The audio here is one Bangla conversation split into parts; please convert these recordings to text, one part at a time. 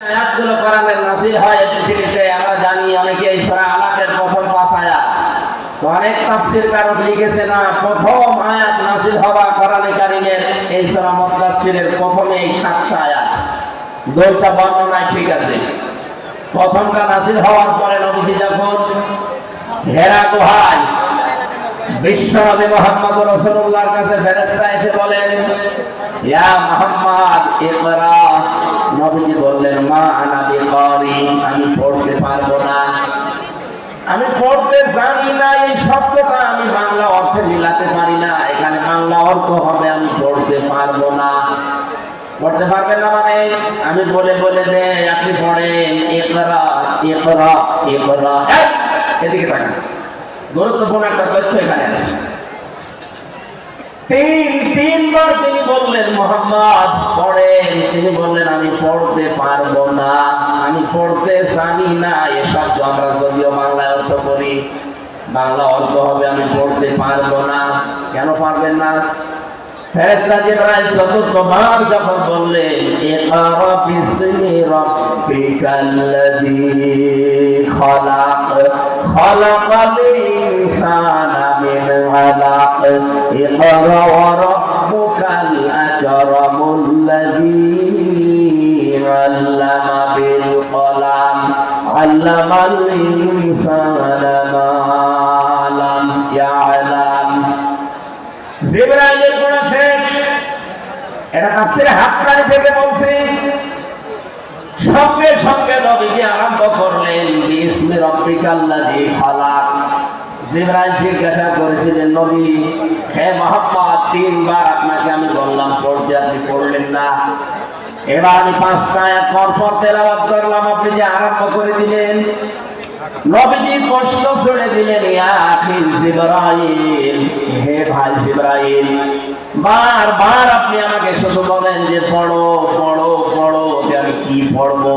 আয়াতগুলো কোরআনের নাযিল হয় এই পৃথিবীতে আমরা জানি অনেকে এই সূরা আলাকের প্রথম 5 আয়াত তো অনেক তাফসীরকারক লিখেছে না প্রথম আয়াত নাযিল হওয়া কোরআনে কারীমের এই সূরা মুদাসসিরের প্রথমে এই 7টা আয়াত দুইটা বর্ণনায় ঠিক আছে। প্রথমটা নাযিল হওয়ার পরে নবীজি যখন হেরা গুহায় বিশ্বনবী মুহাম্মদ রাসূলুল্লাহর কাছে ফেরেশতা এসে বলেন ইয়া মুহাম্মদ ইকরা, নবীজি বললেন মা আনা বিকারি, আমি পড়তে পারবো না, আমি পড়তে জানি না। এই শব্দটা আমি বাংলা অর্থে মিলাতে পারি না, এখানে বাংলা অর্থ হবে আমি পড়তে পারবো না। পড়তে পারবেন না মানে আমি বলে বলে দে আপনি পড়েন ইকরা ইকরা ইকরা। এদিকে তাকান, গুরুত্বপূর্ণ একটা তথ্য এখানে আছে। তিনবার তিনি বললেন মুহাম্মদ পড়েন, তিনি বললেন আমি পড়তে পারবো না, আমি পড়তে জানি না। এ শব্দ আমরা যদিও বাংলায় অর্থ করি, বাংলা অর্থ হবে আমি পড়তে পারবো না। কেন পারবেন না? ফেরেশতা জিবরাইল চতুর্থবার যখন বললেন ইকরা বিসমি রাব্বিকাল্লাযী খলাক খলাকাল ইনসানা মিন আলাক ইকরা ওয়া রাব্বুকাল আকরামুল্লাযী আল্লামা বিল কলাম আল্লামাল ইনসানা মা লাম ইয়ালাম। জিবরাইলের পড়া শেষ, এটা তাফসীরে হাক্কানি থেকে বলছি। সঙ্গে সঙ্গে নবীজি আরম্ভ করলেন বিসমি রাব্বিকাল্লাযী খালাক। জিবরাইল জিজ্ঞাসা করেছিলেন নবী হে মুহাম্মদ তিনবার আপনাকে আমি বললাম পড়তে, আপনি পড়লেন না। এবার আমি 5টা আয়াত পর তেলাওয়াত করলাম, আপনি যে আরম্ভ করে দিলেন। নবীজি প্রশ্ন ছুড়ে দিলেন ইয়া আখি জিবরাইল, হে ভাই জিবরাইল বারবার আপনি আমাকে শুধু বলেন যে পড়ো পড়ো পড়ো, আমি কি পড়বো?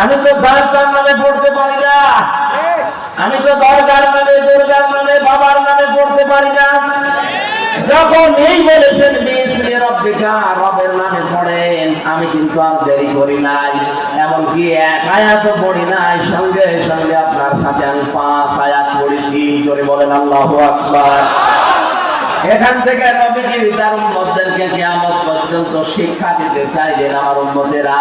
আমি তো যার নামে পড়তে পারি না, আমি তো দরগার নামে দুর্গার নামে বাবার নামে পড়তে পারি না। যখন এই বলেছেন বিসমি রাব্বিকা, রবের নামে পড়েন, আমি কিন্তু আর দেরি করি নাই, এমনকি এক আয়াত পড়ি নাই, সঙ্গে সঙ্গে আপনার সাথে আমি 5 আয়াত পড়েছি। জোরে বলেন আল্লাহু আকবার। এখান থেকে নবীজি তার উম্মতদেরকে কিয়ামত পর্যন্ত শিক্ষা দিতে চাইলেন আমার উম্মতেরা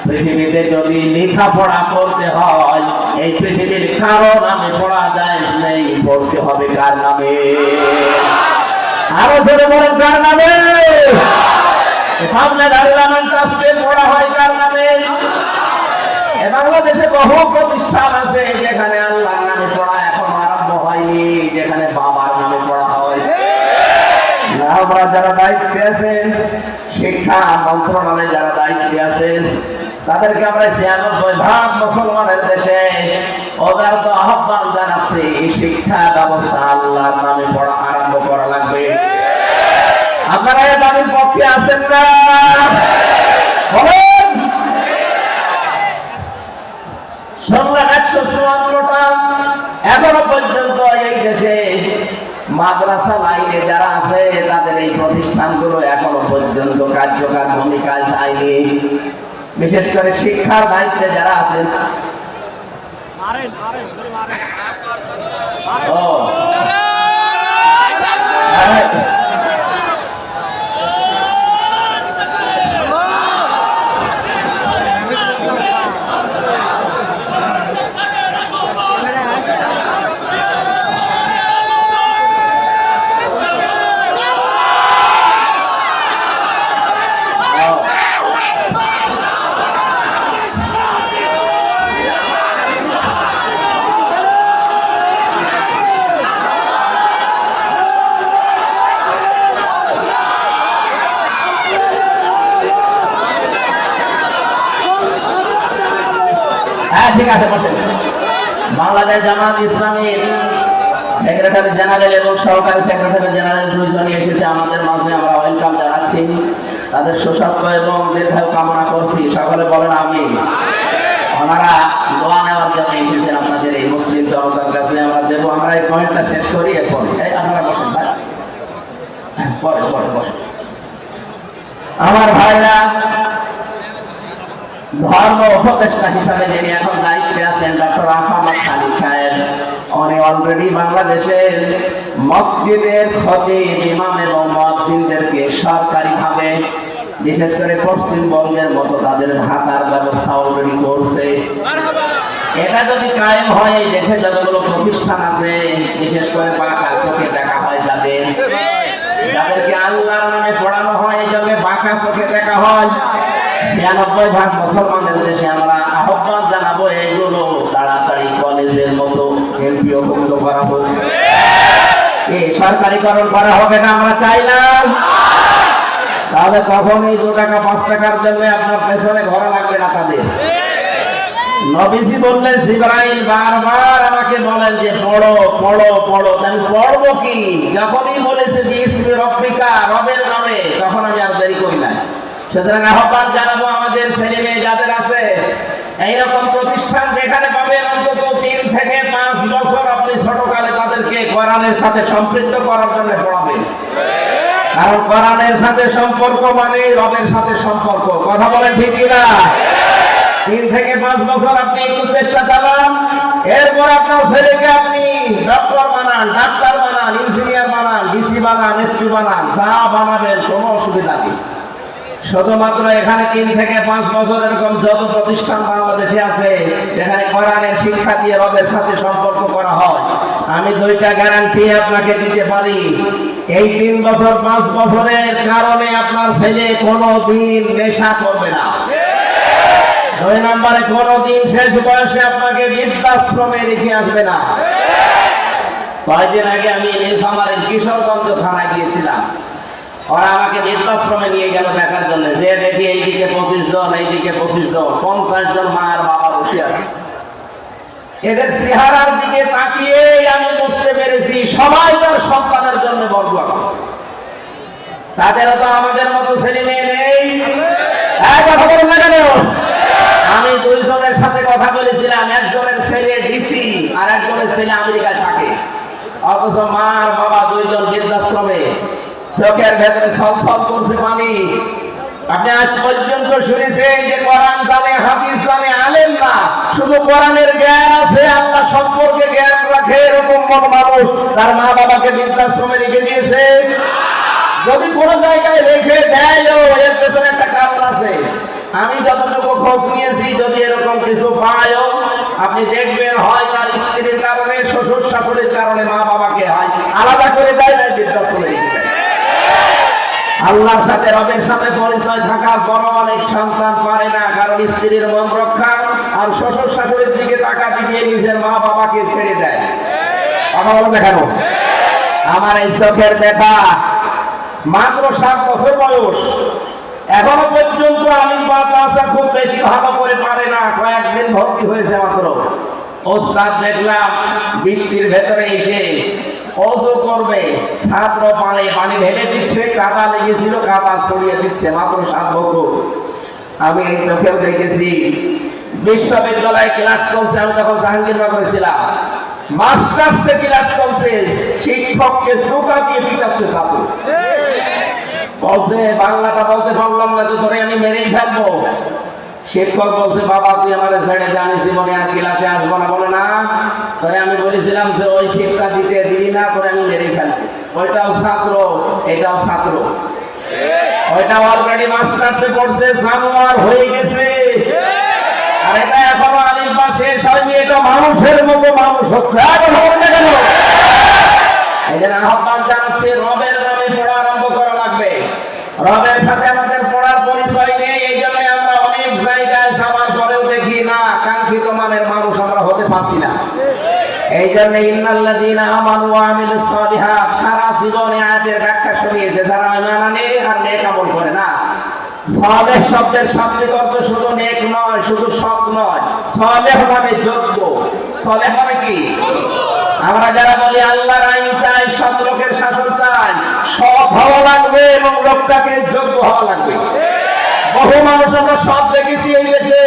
পৃথিবীতে যদি লেখাপড়া করতে হয় এই পৃথিবীর কারো নামে পড়া যায় নেই, পড়তে হবে কার নামে? আরো জোরে বলেন কার নামে? সামনে দাঁড়ালাম ট্রাস্টে পড়া হয় কার নামে? বাংলাদেশে বহু প্রতিষ্ঠান আছে যেখানে আল্লাহর নামে পড়া এখনো আরম্ভ হয়নি, যেখানে বাবার নামে পড়া হয়। আমরা যারা দায়িত্বে আছেন, শিক্ষা মন্ত্রণালয়ে যারা দায়িত্বে আছেন, তাদেরকে আমরা 96% মুসলমানের দেশে ওদের তো আহ্বান জানাচ্ছি শিক্ষা ব্যবস্থা আল্লাহর নামে পড়া আরম্ভ করা লাগবে। আপনারা এই দাবির পক্ষে আছেন না? বলেন। সংখ্যা 154টা। এখনো পর্যন্ত এই দেশে মাদ্রাসা লাইনে যারা আছে তাদের এই প্রতিষ্ঠানগুলো এখনো পর্যন্ত কার্যকর ভূমিকা চায়নি। বিশেষ করে শিক্ষার দায়িত্বে যারা আছেন ঠিক আছে বসেন। বাংলাদেশ জামাত ইসলামীর সেক্রেটারি জেনারেল এবং সহকারী সেক্রেটারি জেনারেল দুইজনই এসেছে আমাদের মাঝে, আমরা ওয়েলকাম জানাচ্ছি। তাদের সুস্বাস্থ্য এবং দীর্ঘায়ু কামনা করছি, সকলে বলেন আমিন। ওনারা দোয়া নেওয়ার জন্য এসেছেন আপনাদের এই মুসলিম জনতার কাছে। আমরা দেবো, আমরা এই পয়েন্টটা শেষ করি এরপর আপনারা বসেন ভাই, পরে বসেন। আমার ভাইরা ধর্ম উপদেষ্টা হিসাবে যিনি এখন দায়িত্বে আছেন ডক্টর আহমদ খালিদ সাহেব, উনি অলরেডি বাংলাদেশের মসজিদের খতিব, ইমাম এবং মুয়াজ্জিনদেরকে সরকারিভাবে, বিশেষ করে পশ্চিমবঙ্গের মতো তাদের ভাতার ব্যবস্থা অলরেডি করছে। এটা যদি কায়েম হয়, এই দেশে যতগুলো প্রতিষ্ঠান আছে, বিশেষ করে বাঁকা চোখে দেখা হয় যাদেরকে আল্লাহর নামে পড়ানো হয়, এই জন্য বাঁকা চোখে দেখা হয়। ৯৬% মুসলমানের দেশে আমরা আহ্বান জানাবো এইগুলো তাড়াতাড়ি কলেজের মতো এমপিও মুক্ত করা হোক, সরকারিকরণ করা হবে না, আমরা চাই না। তাহলে কখনই ২ টাকা ৫ টাকার জন্য আপনার পেছনে ঘোরা লাগবে না তাদের। নবীজি বললেন, জিবরাইল বারবার আমাকে বলেন যে পড়ো পড়ো পড়ো। আমি পড়বো কি? যখনই বলেছে যে ইসমে রব্বিকা, রবের নামে, তখন আমি আর দেরি করি না। সুতরাং আহ্বান জানাবো আমাদের ছেলে মেয়ে যাদের আছে এইরকম প্রতিষ্ঠান, যেখানে পাবেন অন্তত ৩ থেকে ৫ বছর আপনি ছোটকালে তাদেরকে কোরআনের সাথে সম্পৃক্ত করার জন্য পড়াবেন। কারণ কোরআনের সাথে সম্পর্ক মানে রবের সাথে সম্পর্ক। কথা বলেন ঠিক কিনা? ৩ থেকে ৫ বছর আপনি একটু চেষ্টা চালান, এরপর আপনার ছেলেকে আপনি ডক্টর বানান, ডাক্তার বানান, ইঞ্জিনিয়ার বানান, ডিসি বানান, এসপি বানান, যা বানাবেন, কোনো অসুবিধা নেই। শুধুমাত্র এখানে ৩ থেকে ৫ বছর এরকম যত প্রতিষ্ঠান বাংলাদেশে আছে যেখানে কোরআনের শিক্ষা দিয়ে রবের সাথে সম্পর্ক করা হয়, আমি 2টা গ্যারান্টি আপনাকে দিতে পারি। এই ৩ বছর ৫ বছরের কারণে আপনার ছেলে কোনোদিন নেশা করবে না। 2 নম্বরে, কোনোদিন শেষ বয়সে আপনাকে বৃদ্ধাশ্রমে রেখে আসবে না। কয়েকদিন আগে আমি নীলফামারীর কিশোরগঞ্জ থানায় গিয়েছিলাম। ওরা আমাকে বৃদ্ধাশ্রমে নিয়ে গেল দেখার জন্য, যে দেখি এইদিকে 25 জন, এইদিকে 25 জন, 50 জন মা আর বাবা বসে আছে। এদের চেহারার দিকে তাকিয়ে আমি বুঝতে পেরেছি সবাই তার সন্তানের জন্য বরদোয়া করছে। তাদেরও তো আমাদের মতো ছেলে মেয়ে নেই। কথা বলুন না কেন? আমি 2 জনের সাথে কথা বলেছিলাম, একজনের ছেলে ডিসি আর একজনের ছেলে আমেরিকায় থাকে, অথচ মা আর বাবা 2 জন বৃদ্ধাশ্রমে, চোখের ভেতরে ছলছল করছে পানি। আপনি আজ পর্যন্ত শুনেছেন যে কোরআন জানে, হাদিস জানে, আলেম না, শুধু কোরআনের জ্ঞান আছে, আল্লাহ সম্পর্কে জ্ঞান রাখে, এরকম কোন মানুষ তার মা বাবাকে বৃদ্ধাশ্রমে রেখে দিয়েছে? যদি কোনো জায়গায় রেখে দেয়, এর পেছনে একটা কারণ আছে। আমি যতটুকু খোঁজ নিয়েছি, যদি এরকম কিছু পায়, আপনি দেখবেন হয় তার স্ত্রীর কারণে, শ্বশুর শাশুড়ির কারণে মা বাবাকে হয় আলাদা করে দেয়, না বৃদ্ধাশ্রমে রেখে দেয়। আল্লাহর সাথে, রবের সাথে পরিচয় থাকার পর অনেক সন্তান পারে না, কারণ স্ত্রীর মন রক্ষা আর শ্বশুর শাশুড়ির দিকে তাকাতে গিয়ে নিজের মা বাবাকে ছেড়ে দেয়। কথা বলো দেখানো। আমার এই চোখের দেখা, মাত্র 7 বছর বয়স, এখনো পর্যন্ত আলিম মাদ্রাসা খুব বেশি ভালো করে পারে না, কয়েকদিন ভর্তি হয়েছে মাত্র। ওস্তাদ দেখলাম বৃষ্টির ভেতরে এসে ওযু করবে, ছাত্র পানি ঢেলে দিচ্ছে, কাদা লেগেছিল কাদা ছড়িয়ে দিচ্ছে, মাত্র 7 বছর। আমি এই চোখেও দেখেছি। বিশ্ববিদ্যালয়ে ক্লাস চলছে, আমি তখন জাহাঙ্গীরনগরে ছিলাম, মাস্টার্সে ক্লাস চলছে, শিক্ষককে জুতা দিয়ে পিটাচ্ছে ছাত্র। বলছে বাংলাটা বলতে পারলাম না তো ধরে আমি মেরেই ফেলবো। শিক্ষক বলছে, বাবা তুই আমার ছেড়ে দে, আমি জীবনে আর ক্লাসে আসবো না। বলে না, তবে আমি বলেছিলাম যে ওই শিক্ষা দিতে দিবি না, করে আমি মেরেই ফেলবো। ওইটাও ছাত্র, এটাও ছাত্র, ওইটা অলরেডি মাস্টার্সে পড়ছে, জানোয়ার হয়ে গেছে, আর এটা এখনো আলিম বা শেষ হয়নি, এটা মানুষের মতো মানুষ হচ্ছে। এই জন্য আহ্বান জানাচ্ছি, রবের নামে পড়া আরম্ভ করা লাগবে। রবের সাথে আমাদের পড়ার পরিচয় নেই, এই জন্য আমরা অনেক জায়গায় যাওয়ার পরেও দেখি না কাঙ্ক্ষিত মানের মানুষ আমরা হতে পারছি না। এই জন্য ইন্নাল্লাযীনা আমানু ওয়া আমিলুস সালিহাত সারা জীবনে আয়াতের ব্যাখ্যা শুনিয়েছে, যারা ঈমান আনে আর নেক আমল করে না। সালেহ শব্দের শাব্দিক অর্থ শুধু নেক নয়, শুধু সৎ নয়, সালেহ মানে যোগ্য। সালেহ মানে কি? আমরা যারা বলি আল্লাহর আইন চাই, সৎ লোকের শাসন চাই, সৎ হওয়া লাগবে এবং লোকটাকে যোগ্য হওয়া লাগবে। বহু মানুষ আমরা সৎ দেখেছি এই দেশে,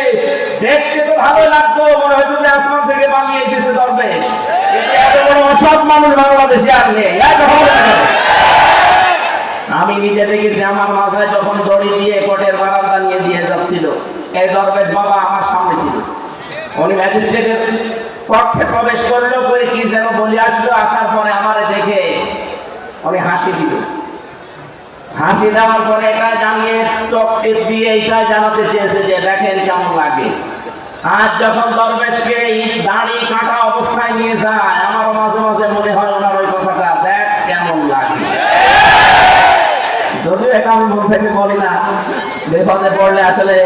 দেখতে তো ভালো লাগতো, মনে হয়তো যে আসমান থেকে বানিয়ে এসেছে দরবেশ, কিন্তু এত বড় অসৎ মানুষ বাংলাদেশে আর নেই। আমি নিজে দেখেছি, আমার মাথায় যখন দড়ি দিয়ে কোর্টের বারান্দা নিয়ে দিয়ে যাচ্ছিল, এই দরবেশ বাবা আমার সামনে ছিল। উনি ম্যাজিস্ট্রেটের কক্ষে প্রবেশ করলো, করে কি যেন বলে আসলো, আসার পরে আমারে দেখে উনি হাসি দিল। হাসি দেওয়ার পরে এটা জানিয়ে চোখ টিপ দিয়ে এটা জানাতে চেয়েছে যে দেখেন কেমন লাগে। আজ যখন দরবেশকে দাড়ি কাটা অবস্থায় নিয়ে যায়, আমারও মাঝে মাঝে মনে হয় ওনার ওই কথাটা, দেখ কেমন লাগে। যদিও এটা আমি মন থেকে বলি না, বিপদে পড়লে আসলে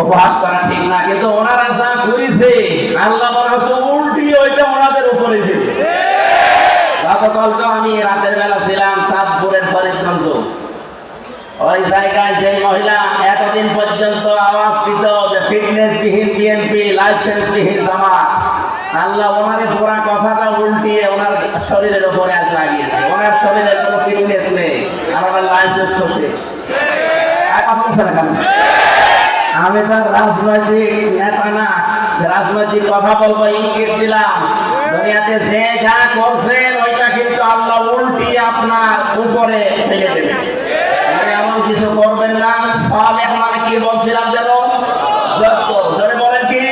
উপহাস করা ঠিক না, কিন্তু ওনারা যা করেছে আল্লাহ উল্টিয়ে ওইটা ওনাদের উপরে ফেলেছে। গতকাল তো আমি রাতের বেলা ছিলাম চাঁদপুরের ফরিদগঞ্জ, ওই জায়গায় যে মহিলা এতদিন পর্যন্ত আওয়াজ দিত যে ফিটনেস বিহীন বিএনপি, লাইসেন্স বিহীন জামাত, আল্লাহ ওনার পুরা কথাটা উল্টিয়ে ওনার শরীরের উপরে আজ লাগিয়েছে। ওনার শরীরের কোনো ফিটনেস নেই, আর ওনার লাইসেন্স তো শেষ। আমি তার রাজনৈতিক নেতা না, রাজনৈতিক কথা বলবো ইঙ্গিত দিলাম। দুনিয়াতে যে যা করছেন ওইটা কিন্তু আল্লাহ উল্টিয়ে আপনার উপরে ফেলে দেবে। এমন কিছু করবেন না। সালেহ মানে কি বলছিলাম যেন? যজ্ঞ। জোরে বলেন কি?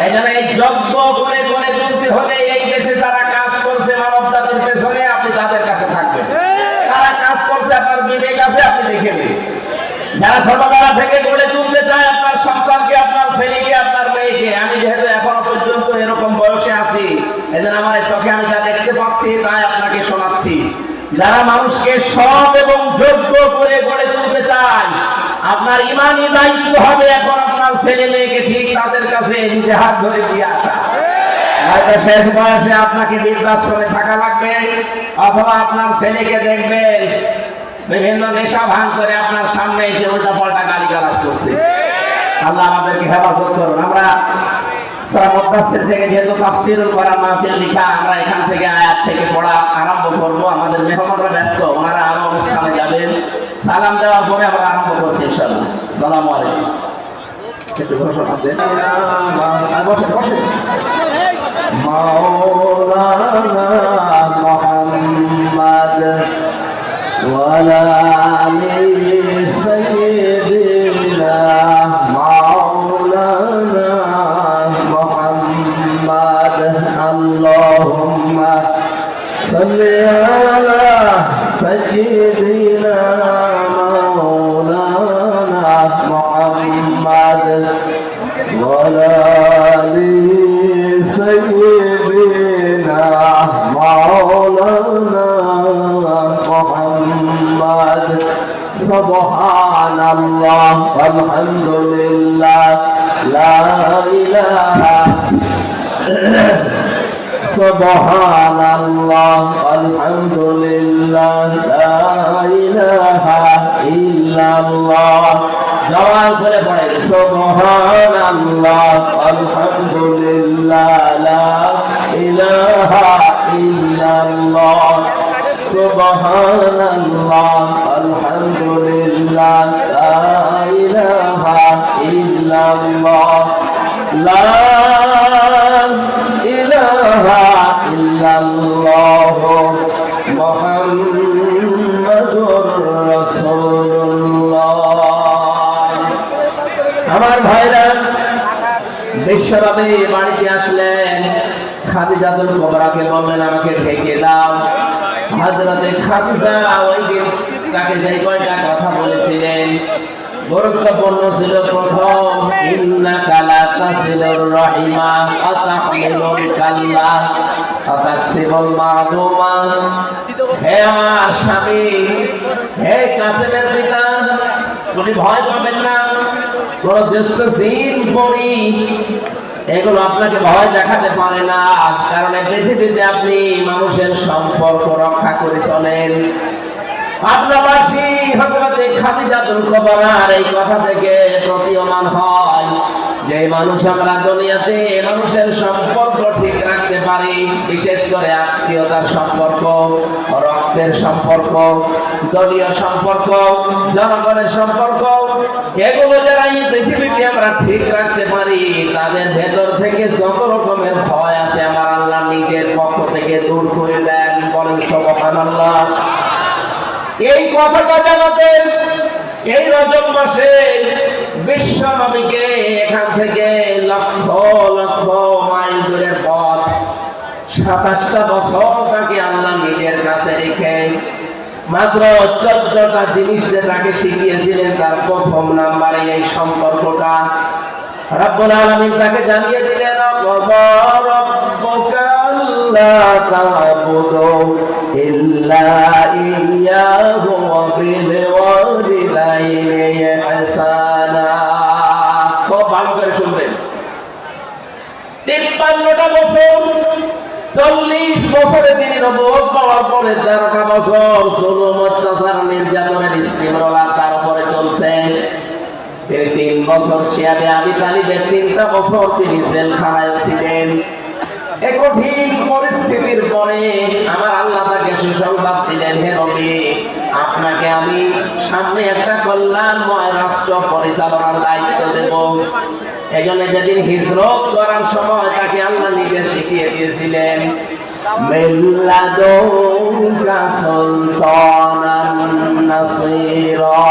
এখানে এই যজ্ঞ করে করে তুলতে হবে। এই দেশে যারা কাজ করছে মানব জাতির পেছনে, আপনি তাদের কাছে থাকবেন। যারা কাজ করছে আপনার বিবেক আছে, আপনি দেখে নিন। যারা ছোটবেলা থেকে গড়ে তুলতে চায় আপনার সন্তানকে, আপনার ছেলেকে, আপনার মেয়েকে, আমি যেহেতু এখনো পর্যন্ত এরকম বয়সে আছি, এজন্য আমার এই চোখে আমি যা দেখতে পাচ্ছি তাই আপনাকে শোনাচ্ছি। যারা মানুষকে সৎ এবং যোগ্য করে গড়ে তুলতে চায়, আপনার ইমানি দায়িত্ব হবে এখন আপনার ছেলে মেয়েকে ঠিক তাদের কাছে নিজে হাত ধরে দিয়ে আসা। হয়তো শেষ বয়সে আপনাকে বৃদ্ধাশ্রমে থাকা লাগবে, অথবা আপনার ছেলেকে দেখবেন বিভিন্ন নেশা ভাঙ করে আপনার সামনে এসে উল্টা পাল্টা গালিগালাজ করছে। আল্লাহ আমাদেরকে হেফাজত করুন। আমরা সূরা মুদাসসির থেকে যেহেতু তাফসীরুল কোরআন মাহফিল লিখা, আমরা এখান থেকে আয়াত থেকে পড়া আরম্ভ করব। আমাদের মেহমানরা ব্যস্ত, ওনারা আরো অনুষ্ঠানে যাবেন। সালাম দেওয়ার পরে আমরা আরম্ভ করছি ইনশাআল্লাহ। আসসালামু আলাইকুম। একটু ঘোষণা দেন। বসে বসে। মাওলানা মুহাম্মদ ওয়ালা আলি সাইয়্যিদিনা মাওলানা মুহাম্মদ আল্লাহুম্মা সাল্লি আলা সাইয়্যিদিনা মাওলানা মুহাম্মদ ওয়ালা আলি সাইয়্যিদিনা মাওলানা মুহাম্মদ। সুবহানাল্লাহ আলহামদুলিল্লাহ লা ইলাহা সুবহানাল্লাহ আলহামদুলিল্লাহ লা ইলাহা ইল্লাল্লাহ। জবান করে পড়ে সুবহানাল্লাহ আলহামদুলিল্লাহ লা ইলাহা ইল্লাল্লাহ। সুবহানাল্লাহ আলহামদুলিল্লাহ লা ইলাহা ইল্লাল্লাহ। লা ইলাহা ইল্লাল্লাহ মুহাম্মাদুর রাসূলুল্লাহ। আমার ভাইরা, বিশ্বনবী বাড়িতে আসলেন, খাদিজাতুল কুবরাকে বললেন আমাকে ঢেকে দাও। হযরতে খাদিজা ওই দিন তাকে যে কয়টা কথা বলেছিলেন গুরুত্বপূর্ণ ছিল। প্রথম, ইন্নাকা লা তাসিলুর রাহিমা ওয়া তাহমিলুল কাল্লা ওয়া তাকসিবুল মা'দুমা। হে আমার স্বামী, হে কাসেমের পিতা, আপনি ভয় পাবেন না। কোন জ্যেষ্ঠ জিন পরি এগুলো আপনাকে ভয় দেখাতে পারে না, কারণ এই পৃথিবীতে আপনি মানুষের সম্পর্ক রক্ষা করে চলেন। আপনাবাসী হযরতে খাদিজাতুল কুবরার এই কথা থেকে প্রতীয়মান হয় যে মানুষ আমরা দুনিয়াতে মানুষের সম্পর্ক ঠিক রাখতে পারি, বিশেষ করে আত্মীয়তার সম্পর্ক, রক্তের সম্পর্ক, দলীয় সম্পর্ক, জনগণের সম্পর্ক, এগুলো যারা এই পৃথিবীতে আমরা ঠিক রাখতে পারি তাদের ভেতর থেকে যত রকমের ভয় আছে আমার আল্লাহ নিজের পক্ষ থেকে দূর করে দেন। বলেন সুবহানাল্লাহ। এই কথাটা জানাতে এই রজব মাসে বিশ্ব নবীকে এখান থেকে লক্ষ লক্ষ মাইল দূরের পথ 27টা বছর তাকে আল্লাহ নিজের কাছে রেখে মাত্র 14টা জিনিস তাকে শিখিয়েছিলেন। তার প্রথম নাম্বারে এই সম্পর্কটা রব্বুল আলামিন তাকে জানিয়ে দিলেন, রাব্বুকা আল্লা তা'বুদু ইল্লা ইয়্যাহু ওয়া বিল ওয়ালিদাইনি ইহসানা। খুব ভালো করে শুনবেন। 53টা বছর, 40 বছরে তিনি নবুয়ত পাওয়ার পরে 13টা বছর জুলুম, অত্যাচার, নির্যাতনের স্টিমরোলার তার উপরে চলছে। তিনি 3 বছর শিয়াবে আবি তালিবের 3টা বছর তিনি জেলখানায় ছিলেন। এই কঠিন পরিস্থিতির পরে আমার আল্লাহ তাকে সুসংবাদ দিলেন, হে নবী, আপনাকে আমি সামনে একটা কল্যাণময় রাষ্ট্র পরিচালনার দায়িত্ব দেব। এজন্য যেদিন হিজরত করার সময় তাকে আল্লাহ নিজে শিখিয়ে দিয়েছিলেন, মিল্লাদুকা সুলতানান নাসীরা।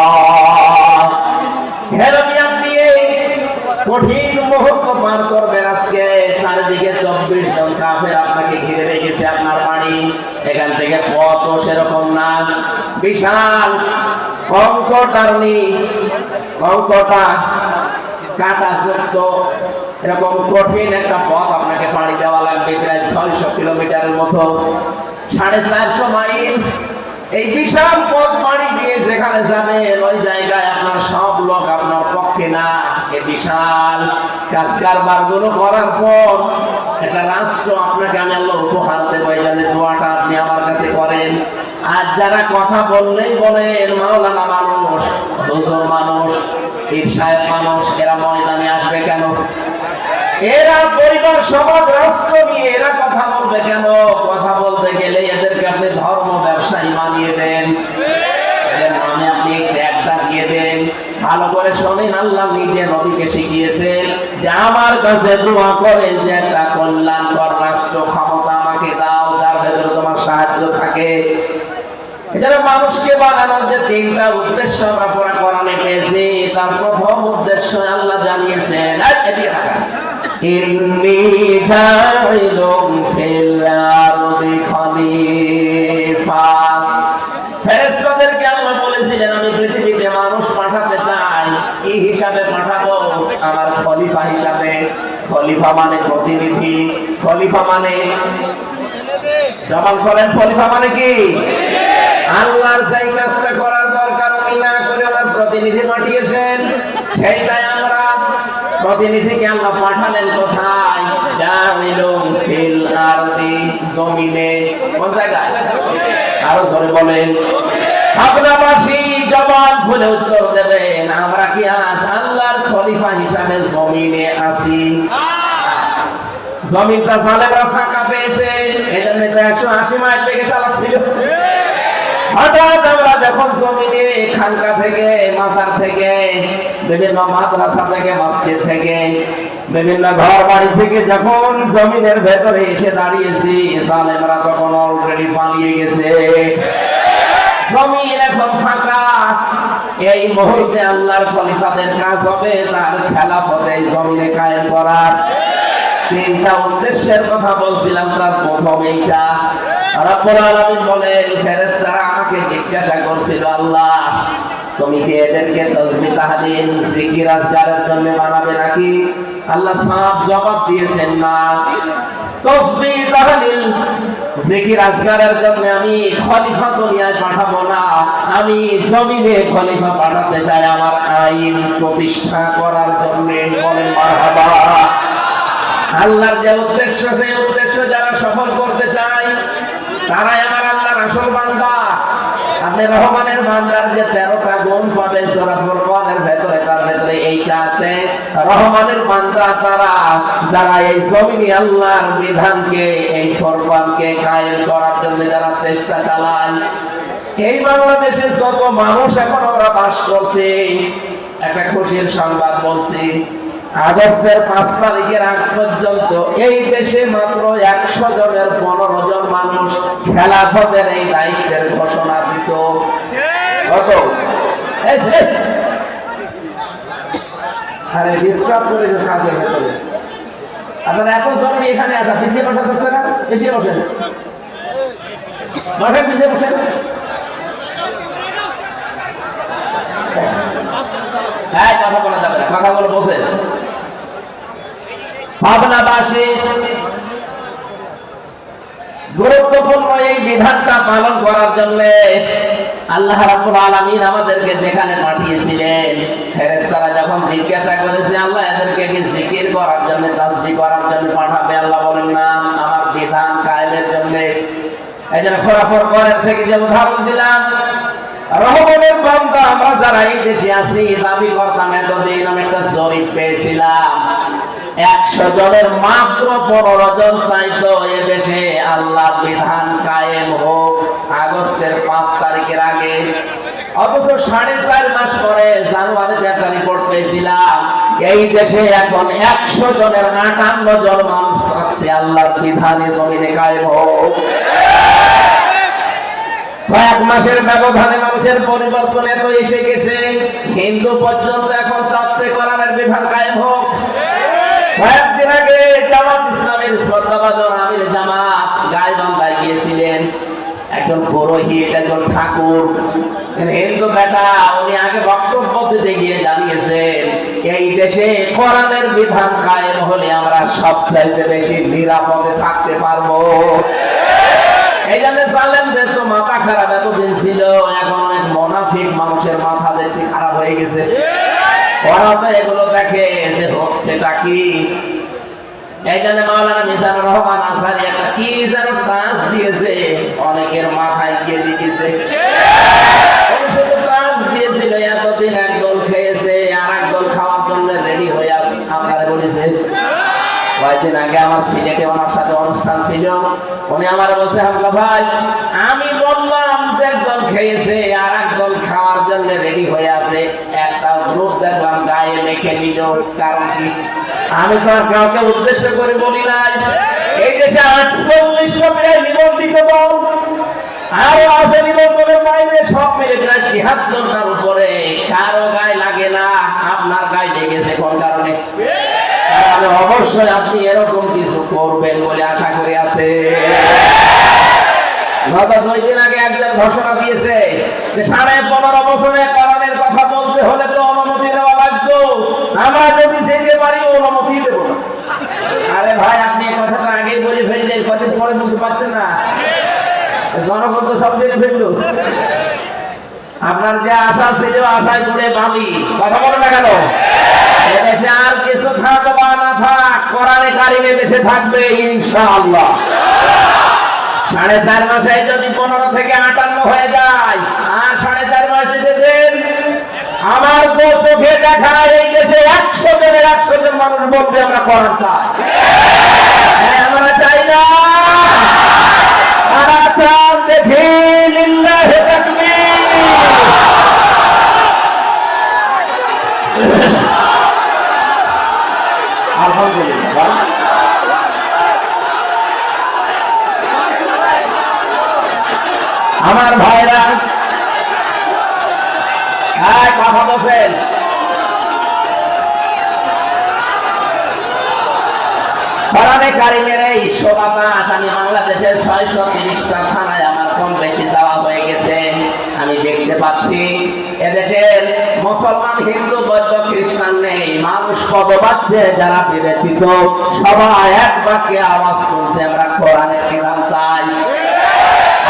হে নবী, আপনি এই কঠিন মুহূর্ত পার করবেন। আজকে চারিদিকে 24 জন কাফের আপনাকে ঘিরে রেখেছে। আপনার বাড়ি এখান থেকে পথও সেরকম না, বিশাল কঙ্কটা কাটা যুক্ত এরকম কঠিন একটা পথ আপনাকে পাড়ি দেওয়া লাগবে, প্রায় 600 কিলোমিটারের মতো, 450 মাইল। এই বিশাল পথ পাড়ি দিয়ে যেখানে যাবেন ওই জায়গায় আপনার সব লোক আপনার পক্ষে না। এই বিশাল কাজ কারবার গুলো করার পর একটা রাষ্ট্র আপনাকে আমি আল্লাহ উপহার দেবো। এই জন্য দোয়াটা আপনি আমার কাছে করেন। আর যারা কথা বললেই বলেন মাওলানা মানুষ, হুজুর মানুষ, পীর সাহেব মানুষ, এরা ময়দানে আসবে কেন? এরা পরিবার, সমাজ, রাষ্ট্র নিয়ে এরা কথা বলবে কেন? কথা বলতে গেলে এদেরকে আপনি ধর্ম ব্যবসায়ী বানিয়ে দেন। আমি আপনি ত্যাগটা দিয়ে দেন। ভালো করে শোনেন, আল্লাহ নিজে নবীকে শিখিয়েছেন যে আমার কাছে দোয়া করেন যে একটা কল্যাণকর রাষ্ট্র ক্ষমতা আমাকে দাও, যার ভেতরে তোমার সাহায্য থাকে। এখানে মানুষকে বানানোর যে 3টা উদ্দেশ্য আমরা কোরআনে পেয়েছি, তার প্রথম উদ্দেশ্য আল্লাহ জানিয়েছেন, এদিকে তাকান, ইন্নী জাইলুম ফিল আরদি খলিফা। ফেরেশতাদেরকে আল্লাহ বলেছিলেন আমি পৃথিবীতে মানুষ পাঠাতে চাই। এই হিসাবে পাঠাবো আমার খলিফা হিসাবে। খলিফা মানে প্রতিনিধি, খলিফা মানে জবান করেন, খলিফা মানে কি? আল্লাহর যেই কাজটা করার দরকার উনি না করে ওনার প্রতিনিধি পাঠিয়েছেন, সেইটাই আমরা প্রতিনিধিকে আল্লাহ পাঠালেন কোথায়? জামিলুম ফিল আরদি, জমিনে। কোন জায়গায়? আরো জোরে বলেন। আপনাবাসী জবান খুলে উত্তর দেবেন, আমরা কি আজ আল্লাহর খলিফা হিসাবে জমিনে আছি? জমিনটা জালেমরা ফাঁকা পেয়েছে, এজন্য 180 মাইল বেগে চালাচ্ছিল। হঠাৎ আমরা যখন জমিনে খানকা থেকে, মাজার থেকে, বিভিন্ন মাদ্রাসা থেকে, মসজিদ থেকে, বিভিন্ন ঘর বাড়ি থেকে যখন জমিনের ভেতরে এসে দাঁড়িয়েছি, জালেমরা তখন অলরেডি পালিয়ে গেছে। জমিন এখন ফাঁকা। এই মুহূর্তে আল্লাহর খলিফাদের কাজ হবে তার খেলাফতে জমিনে কায়েম করার। 3টা উদ্দেশ্যের কথা বলছিলাম, তার প্রথম এইটা। রব্বুল আলামিন বলেন, ফেরেশতারা আমাকে জিজ্ঞাসা করছিল, আল্লাহ তুমি কি এদেরকে তাসবিহ তাহলিল জিকির আজকারের জন্য বানাবে নাকি? আল্লাহ সাফ জবাব দিয়েছেন, না, তাসবিহ তাহলিল জিকির আজকারের জন্য আমি খলিফা দুনিয়ায় পাঠাবো না। আমি জমিনে খলিফা পাঠাতে চাই আমার আইন প্রতিষ্ঠা করার জন্য। বলেন মারহাবা। আল্লাহর যে উদ্দেশ্য, সেই উদ্দেশ্য যারা সফল করতে চায় তারাই আমার আল্লাহর আসল বান্দা। আপনি রহমানের বান্দার যে 13টা গুণ পাবেন সূরা ফুরকানের ভেতরে, তার ভেতরে এইটা আছে। রহমানের বান্দা তারা যারা এই জমিনে আল্লাহর বিধানকে, এই ফরমানকে কায়েম করার জন্য যারা চেষ্টা চালায়। এই বাংলাদেশে যত মানুষ এখন আমরা বাস করছি, একটা খুশির সংবাদ বলছি, আগস্টের 5 তারিখের আগ পর্যন্ত এই দেশে মাত্র 100 জনের 15 জন মানুষ খেলাফতের এই দায়িত্বের ঘোষণা দিত। কত? আরে ডিস্টার্ব করে যে কাজের ভেতরে আপনারা এত জরুরি এখানে আসা পিছিয়ে বসা যাচ্ছে না, পিছিয়ে বসেন, বসেন, পিছিয়ে বসেন। হ্যাঁ, কথা বলা যাবে না, কথাগুলো বসেন। ভাবনাবাসী গুরুত্বপূর্ণ এই বিধানটা পালন করার জন্য আল্লাহ রাব্বুল আলামিন আমাদেরকে যেখানে পাঠিয়েছিলেন, ফেরেশতারা যখন জিজ্ঞাসা করেছে আল্লাহ এদেরকে কি জিকির করার জন্য, তাসবিহ করার জন্য পাঠাবে, আল্লাহ বলেন না, আমার বিধান কায়েমের জন্য। এই জন্য খোরাফর করের থেকে যে উদাহরণ দিলাম, রহমানের বান্দা আমরা যারা এই দেশে আছি দাবি করতাম, এতদিন আমি একটা জরিপ পেয়েছিলাম 100 জনের মাত্র 15 জন চাইতো এদেশে আল্লাহ বিধান কায়েম হোক আগস্টের 5 তারিখের আগে। অথচ 4.5 মাস পরে জানুয়ারিতে একটা রিপোর্ট পেয়েছিলাম এই দেশে এখন 100 জনের 58 জন মানুষ চাচ্ছে আল্লাহর বিধানে জমিনে কায়েম হোক। কয়েক মাসের ব্যবধানে মানুষের পরিবর্তন এত এসে গেছে, হিন্দু পর্যন্ত এখন চাচ্ছে কোরআনের বিধান কায়েম হোক। কয়েকদিন আগে জামাত ইসলামের শ্রদ্ধাভাজন আমির জামাত গাইবান্ধায় গিয়েছিলেন, একজন পুরোহিত, একজন ঠাকুর, হিন্দু বেটা, উনি আগে বক্তব্য দিতে গিয়ে জানিয়েছেন এই দেশে কোরআনের বিধান কায়েম হলে আমরা সবচাইতে বেশি নিরাপদে থাকতে পারবো। এই জন্য জানেন যে তো মাথা খারাপ এতদিন ছিল, এখন অনেক মুনাফিক মানুষের মাথা বেশি খারাপ হয়ে গেছে। ওরা তো এগুলো দেখে যে হচ্ছেটা কি। এই জন্য মাওলানা মিজানুর রহমান আনসারী একটা কি যেন কাজ দিয়েছে, অনেকের মাথায় গিয়ে দিয়েছে। কাজ দিয়েছিল এতদিন একদল খেয়েছে আর একদল খাওয়ার জন্য রেডি হয়ে আছে। আপনারা বলেছে কয়েকদিন আগে আমার সিলেটে ওনার সাথে অনুষ্ঠান ছিল, উনি আমার বলছে হামজা ভাই আমি বললাম যে একদল খেয়েছে আর একদল খাওয়ার জন্য রেডি হয়ে আছে, একটা গ্রুপ দেখলাম গায়ে মেখে নিল, কারণ কি? আমি তো আর কাউকে উদ্দেশ্য করে বলি নাই, এই দেশে 48 প্রায় নিবন্ধিত দল আরো আছে নিবন্ধনের বাইরে, সব মিলে প্রায় 73টার উপরে, কারো গায়ে লাগে না, আপনার গায়ে লেগেছে কোন কারণে? অবশ্যই আপনি এরকম কিছু করবেন বলে আশা করে আছে। গত 2 দিন আগে একজন ঘোষণা দিয়েছে যে 15.5 বছরে কোরআনের কথা বলতে হলে তো অনুমতি দেওয়া লাগতো, আমরা যদি যেতে পারি অনুমতি দেব না। আরে ভাই আপনি এই কথাটা আগেই বলে ফেললেন, কতদিন পরে বলতে পারছেন না? জনগণ তো সব জেনে ফেললো। আপনার যে আশা ছিল আশায় করে বালি, কথা বলে না কেন? এদেশে আর কিছু থাক বা না থাক, কোরআনে কারিমে দেশে থাকবে ইনশাআল্লাহ। 4.5 মাসে যদি 15 থেকে 58 হয়ে যায় আর 4.5 মাস যেতে দেন, আমার তো চোখে দেখা এই দেশে 100 জনের 100 জন মানুষ বলবে আমরা কোরআন চাই। আমরা চাই না, তারা চান দেখি লিল্লাহি তাকবীর। আলহামদুলিল্লাহ। আমার ভাইরা কথা বলছেন, কোরআনে কারিমের এই 27 আমি বাংলাদেশের 630টা থানায় আমার কম বেশি যাওয়া হয়ে গেছে, আমি দেখতে পাচ্ছি এদেশের মুসলমান, হিন্দু, বৌদ্ধ, খ্রিস্টান নেই, মানুষ কত পাচ্ছে, যারা বিবেচিত সবাই এক বাক্যে আওয়াজ তুলছে আমরা কোরআনের বিধান চাই।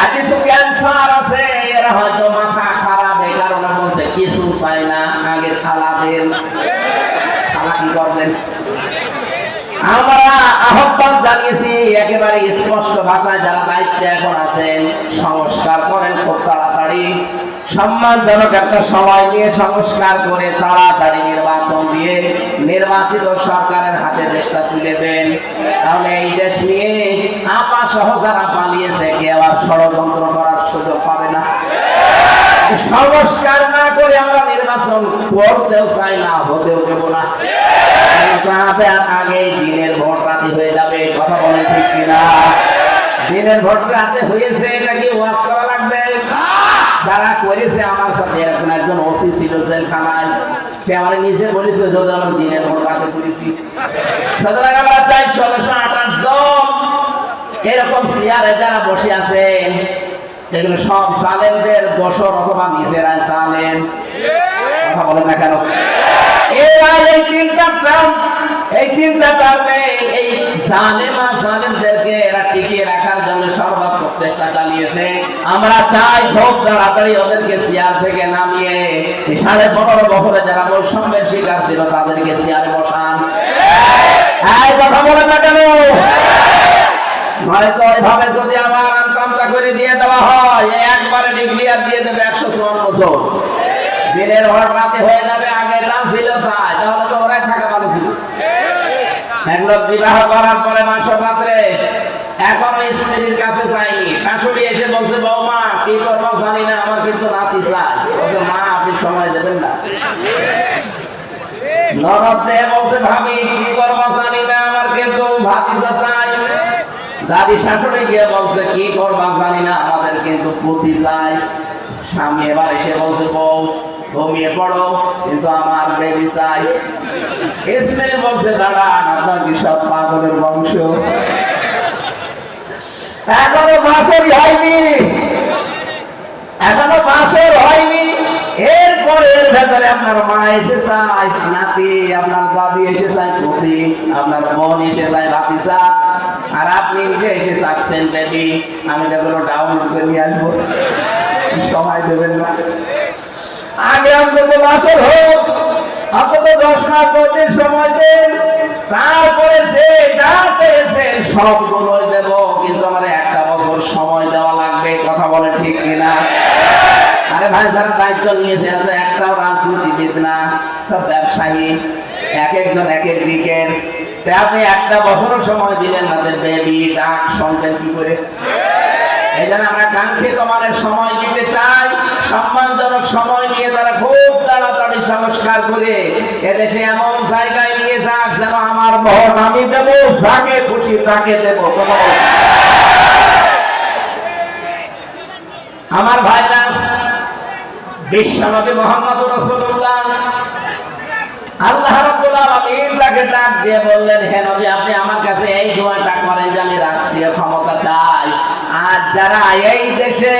আর কিছু ক্যান্সার আছে, এরা হয়তো মাথা খারাপ, এই কারণে বলছে কিছু চাই না, আগে থালা দেন। থালা কি করবেন? আমরা আহ্বান জানিয়েছি একেবারে স্পষ্ট ভাষায়, যারা দায়িত্বে এখন আছেন সংস্কার করেন খুব তাড়াতাড়ি, সম্মানজনক একটা সময় নিয়ে সংস্কার করে তাড়াতাড়ি নির্বাচন দিয়ে নির্বাচিত সরকারের হাতে দেশটা তুলে দেন। তাহলে এই দেশ নিয়ে আপা সহ যারা পালিয়েছে কেউ আর ষড়যন্ত্র করার সুযোগ পাবে না। সংস্কার না করে আমরা নির্বাচন করতেও চাই না, হতেও দেব না। আগে দিনের ভোট রাতে হয়ে যাবে, কথা বলেন ঠিক কিনা? দিনের ভোট রাতে হয়েছে, এটা কি ওয়াজ করা লাগবে? যারা করেছে আমার সাথে এরকম একজন ওসি ছিল জেলখানায়, সে আমার নিজে বলেছে যদি আমার দিনের ভোট রাতে করেছি। সুতরাং আমরা চাই 1628 জন এরকম চেয়ারে যারা বসে আছেন এগুলো সব জালেমদের দোসর অথবা নিজেরা জালেম। কথা বলেন না কেন? এরা এই তিনটা কারণে এই জালেমা জালেমদেরকে এরা টিকিয়ে রাখার জন্য সর্বাত্মক চেষ্টা চালিয়েছে। আমরা চাই খুব তাড়াতাড়ি ওদেরকে চেয়ার থেকে নামিয়ে 15.5 বছরে যারা বৈষম্যের শিকার ছিল তাদেরকে চেয়ারে বসান। এই কথা বলেন না কেন? নয়তো এভাবে যদি আবার আমকামটা করে দিয়ে দেওয়া হয় একবারে ডিক্লিয়ার দিয়ে দেবে 154 বছর, দিনের ভোট রাতে হয়ে যাবে। আগে যা ছিল তাই, তাহলে তো ওরাই থাকা ভালো ছিল। একলোক বিবাহ করার পরে মাসের রাত্রে এখনো স্ত্রীর কাছে যায়নি, শাশুড়ি এসে বলছে বৌমা কি করবো জানি না, আমার কিন্তু নাতি চাই। বলছে মা আপনি সময় দেবেন না। ননদ দেহে বলছে ভাবি কি করবো জানি না, আমার কিন্তু ভাতিজা চাই। দাদি শাশুড়ি গিয়ে বলছে কি করবা জানি না, আমাদের কিন্তু পুতি চাই। স্বামী এবার এসে বলছে বউ ঘুমিয়ে পড়ো, কিন্তু আমার বেবি চাই। স্ত্রী বলছে দাঁড়ান, আপনার কি সব পাগলের বংশ? এখনো বাসর হয়নি, এখনো বাসর হয়নি, এরপরে এর ভেতরে আপনার মা এসে চায় নাতি, আপনার দাদি এসে চায় পুতি, আপনার বোন এসে চায় ভাতিজা, আর আপনি এসে চাচ্ছেন বেবি। আমি যেগুলো ডাউনলোড করে নিয়ে আসবো, সময় দেবেন না। আগে অন্তত বাসর হোক, অন্তত 10 মাস 20 সময় দেন, তারপরে সে যা চেয়েছেন সবগুলোই দেব, কিন্তু আমার 1টা বছর সময় দেওয়া লাগবে। কথা বলে ঠিক কিনা? আরে ভাই যারা দায়িত্ব নিয়েছে একটাও রাজনীতিবিদ না, সব ব্যবসায়ী, এক একজন এক এক দিকের। আপনি 1টা বছরও সময় দিলেন না, বেবি ডাক শুনবেন কি করে? এই জন্য আমরা কাঙ্ক্ষিত মানের সময় দিতে চাই, সম্মানজনক সময় নিয়ে তারা খুব তাড়াতাড়ি সংস্কার করে এদেশে এমন জায়গায় নিয়ে যাক যেন আমার ভোট আমি দেব, যাকে খুশি তাকে দেব। আমার ভাইরা, বিশ্বনবী মুহাম্মদুর রাসূলুল্লাহ আল্লাহ রাব্বুল আলামিন তাকে ডাক দিয়ে বললেন, হে নবী আপনি আমার কাছে এই দোয়াটা করেন যে আমি রাষ্ট্রীয় ক্ষমতা চাই। আর যারা এই দেশে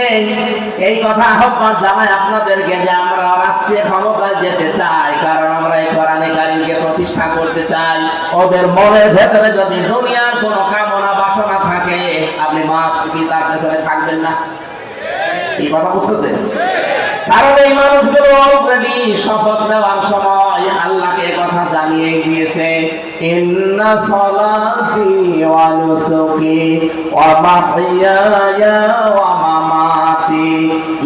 এই কথা আহ্বান জানায় আপনাদেরকে যে আমরা রাষ্ট্রীয় ক্ষমতায় যেতে চাই, কারণ আমরা এই কোরআনে কারীমকে প্রতিষ্ঠা করতে চাই, ওদের মনের ভেতরে যদি দুনিয়ার কোনো কামনা বাসনা থাকে আপনি মাস কি তার পেছনে থাকবেন না। এই কথা বুঝতেছেন? কারণ এই মানুষগুলো অলরেডি শপথ নেওয়ার সময় আল্লাহকে কথা জানিয়ে দিয়েছে, ইন্না সলাতি ওয়া নুসুকি ওয়া মাহইয়ায়া ওয়া মামাতি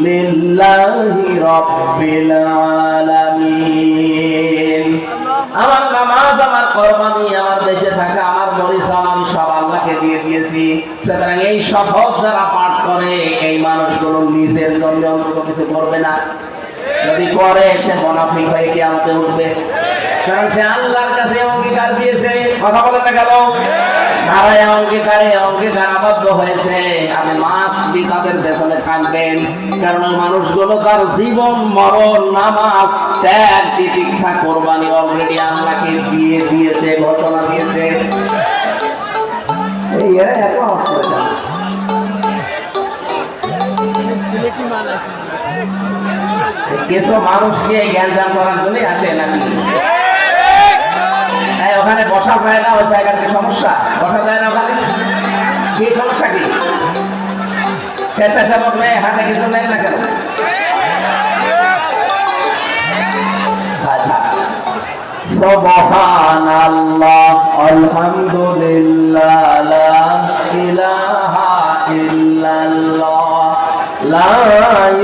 লিল্লাহি রাব্বিল আলামিন। আমার নামাজ, আমার কুরবানি, আমার বেঁচে থাকা, আমার পরিশ্রম আমি সব আল্লাহকে দিয়ে দিয়েছি। সুতরাং এই শপথ যারা পাঠ করে এই মানুষগুলো নিজের জন্য অন্তত কিছু করবে না। যদি করে সে মুনাফিক হয়ে কিয়ামতে উঠবে, কারণ সে আল্লাহর কাছে অঙ্গীকার দিয়েছে। কথা বলেন না কেন? যারা অঙ্গীকার আবদ্ধ হয়েছে আপনি মাস তাদের পেছনে থাকবেন, কারণ ওই মানুষগুলো তার জীবন মরণ নামাজ ত্যাগ তিতিক্ষা কোরবানি অলরেডি আল্লাহকে দিয়ে দিয়েছে, ঘোষণা দিয়েছে। এই এত অস্ত্র কিছু মানুষকে জ্ঞান করার জন্যই আসে নাকি? ওখানে বসা যায় না, ওই জায়গার কি সমস্যা? বসা যায় না ওখানে, কি সমস্যা? কি স্বেচ্ছাসেবক নেই, হাতে কিছু নেই না কেন? সুবহানাল্লাহ আলহামদুলিল্লাহ লা ইলাহা ইল্লাল্লাহ লা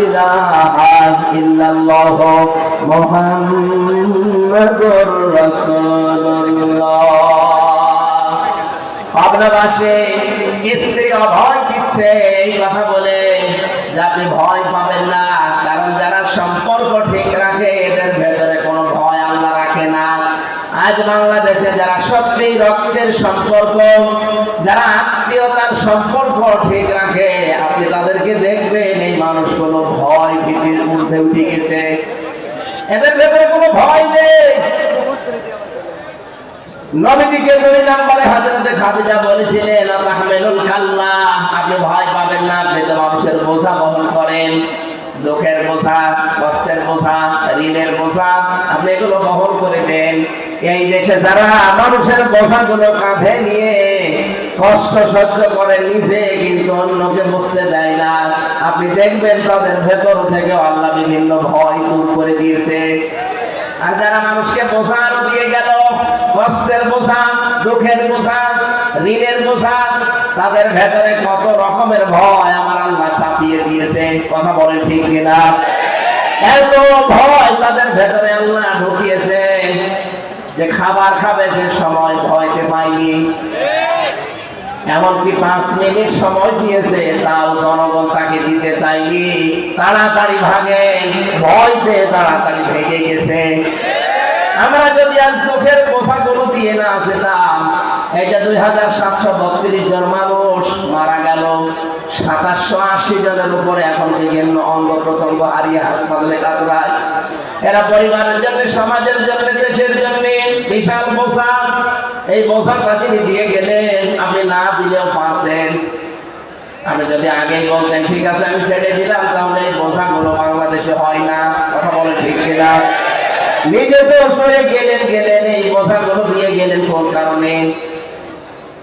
ইলাহা ইল্লাল্লাহ মুহাম্মাদুর রাসূলুল্লাহ। আপনার পাশে স্ত্রী ভয় দিচ্ছে এই কথা বলে যে আপনি ভয় পাবেন না, কারণ যারা সম্পর্ক ঠিক রাখে এদের ভেতরে কোনো ভয় আল্লাহ রাখে না। আজ বাংলাদেশে যারা সত্যি রক্তের সম্পর্ক, যারা আত্মীয়তার সম্পর্ক ঠিক রাখে, আপনি তাদেরকে দেখবেন এই মানুষগুলো ভয় ভীতির ঊর্ধ্বে উঠে গেছে। এদের ভেতরে কোনো ভয় নেই। নবীকে 2 নম্বরে হযরত খাদিজা বলেছিলেন, তাহমিলুল কাল্লা, আপনি ভয় পাবেন না, আপনি তো মানুষের বোঝা বহন করেন, দুঃখের বোঝা, কষ্টের বোঝা, ঋণের বোঝা, আপনি এগুলো বহন করে দেন। এই দেশে যারা মানুষের বোঝাগুলো কাঁধে নিয়ে কষ্ট সহ্য করে নিজে কিন্তু অন্যকে বুঝতে দেয় না, আপনি দেখবেন তাদের ভেতর থেকে আল্লাহ বিভিন্ন ভয় দূর করে দিয়েছে। আর যারা মানুষকে বোঝা দিয়ে গেল, কষ্টের বোঝা, দুঃখের বোঝা, ঋণের বোঝা, তাদের ভেতরে কত রকমের ভয় আমার আল্লাহ চাপিয়ে দিয়েছে। কথা বলে ঠিক কিনা? এত ভয় তাদের ভেতরে আল্লাহ ঢুকিয়েছে যে খাবার খাবে সে সময় ভয়তে পায়নি। এমনকি 5 মিনিট সময় দিয়েছে, তাও জনগণ তাকে দিতে চাইনি, তাড়াতাড়ি ভাগে, ভয়তে তাড়াতাড়ি ভেঙে গেছে। আমরা যদি আজ দুঃখের বোঝাগুলো দিয়ে না যেতাম, এই যে 2732 জন মানুষ মারা গেল, 2780 জনের উপরে এখন বিভিন্ন অঙ্গ প্রত্যঙ্গ হারিয়ে হাসপাতালে কাতরায়। এরা পরিবারের জন্য, সমাজের জন্য, দেশের জন্য বিশাল বোঝা। এই বোঝাটা তিনি দিয়ে গেলেন, আপনি না দিলেও পারতেন। আপনি যদি আগেই বলতেন ঠিক আছে আমি ছেড়ে দিলাম, তাহলে এই বোঝাগুলো বাংলাদেশে হয় না। কথা বলে ঠিক কিনা? নিজে তো চলে গেলেন, এই বোঝাগুলো দিয়ে গেলেন কোন কারণে?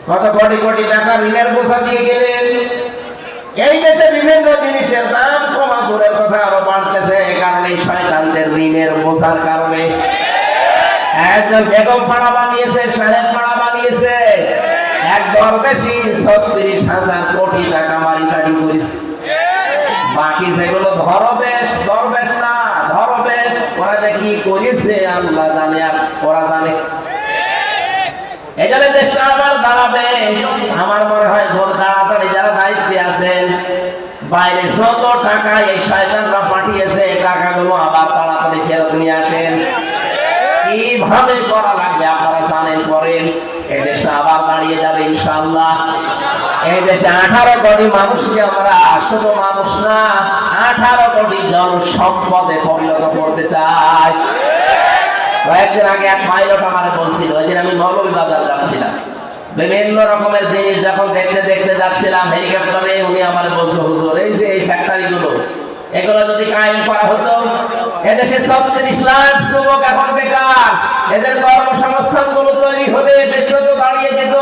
কত কোটি কোটি টাকা ঋণের বোঝা দিয়ে গেলেন। এই দেশে বিভিন্ন জিনিসের দাম কমা দূরের কথা আরো বাড়তেছে, কারণ এই শয়তানদের ঋণের বোঝার কারণে। একজন বেগম পাড়া বানিয়েছে, সাহেব পাড়া বানিয়েছে, এক দরবেশী 36,000 কোটি টাকা মারিকাটি করেছে। বাকি যেগুলো দরবেশ না, দরবেশ ওরা যে কি করেছে আল্লাহ জানে, আর ওরা জানে। এখানে দেশটা আবার দাঁড়াবে। আমার মনে হয় খুব তাড়াতাড়ি যারা দায়িত্বে আছেন, বাইরে যত টাকা এই শয়তানরা পাঠিয়েছে, টাকাগুলো আবার তাড়াতাড়ি ফেরত নিয়ে আসেন। কিভাবে করা লাগবে আপনারা জানেন, করেন। এই দেশটা আবার দাঁড়িয়ে যাবে ইনশাআল্লাহ। এই দেশে 18 কোটি মানুষকে আমরা শুধু মানুষ না, 18 কোটি জনসম্পদে পরিণত করতে চাই। কয়েকদিন আগে এক পাইলট আমারে বলছিল, ওই দিন আমি মৌলভীবাজার যাচ্ছিলাম, বিভিন্ন রকমের জিনিস যখন দেখতে যাচ্ছিলাম হেলিকপ্টারে, উনি আমারে বলছে, হুজুর এই যে এই ফ্যাক্টরিগুলো, এগুলো যদি কায়েম করা হতো, এদেশে 36 লাখ যুবক এখন বেকার, এদের কর্মসংস্থান গুলো তৈরি হবে, দেশটা তো দাঁড়িয়ে যেত।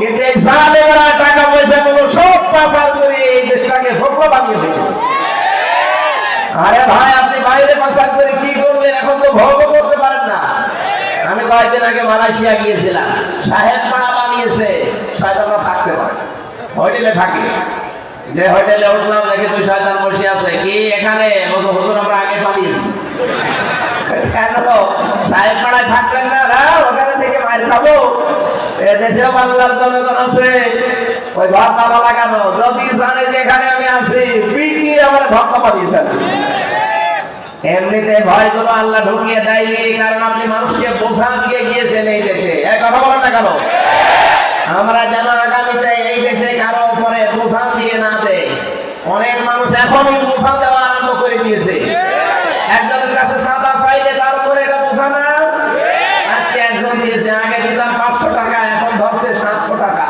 কিন্তু এই জালেমেরা টাকা পয়সা গুলো সব পাচার করে এই দেশটাকে ফোকলা বানিয়ে ফেলেছে। আরে ভাই, আপনি বাইরে পাচার করে কি করবেন? এখন তো ভোগ করতে পারেন না। আমি কয়েকদিন আগে মালয়েশিয়া গিয়েছিলাম, সাহেব পাড়া বানিয়েছে, শয়তানরা থাকতে পারে, হোটেলে থাকে। যে হোটেলে উঠলাম দেখে 2 শয়তান বসে আছে। কি এখানে? হুজুর আমরা আগে পালিয়েছি। কেন সাহেব পাড়ায় থাকবেন না? ওখানে থেকে মার খাবো। এদেশেও বাংলার জনগণ আছে, ওই ঘর তালা লাগানো, যদি জানে যে এখানে আমি আছি, পিটিয়ে আমার ধক্কা পালিয়ে ফেলছি। এমনিতে ভয়গুলো আল্লাহ ঢুকিয়ে দেয়নি, কারণ আপনি মানুষকে বোঝা দিয়ে গিয়েছেন এই দেশে। এক কথা বলেন না কেন? আমরা যেন আগামীতে এই দেশে কারো উপরে বোঝা দিয়ে না দেয়। অনেক মানুষ এখনই বোঝা দেওয়া আরম্ভ করে দিয়েছে। একজনের কাছে চাঁদা চাইলে তার উপরে এটা বোঝা না। আজকে একজন দিয়েছে, আগে দিতাম 500 টাকা, এখন ধরছে 700 টাকা।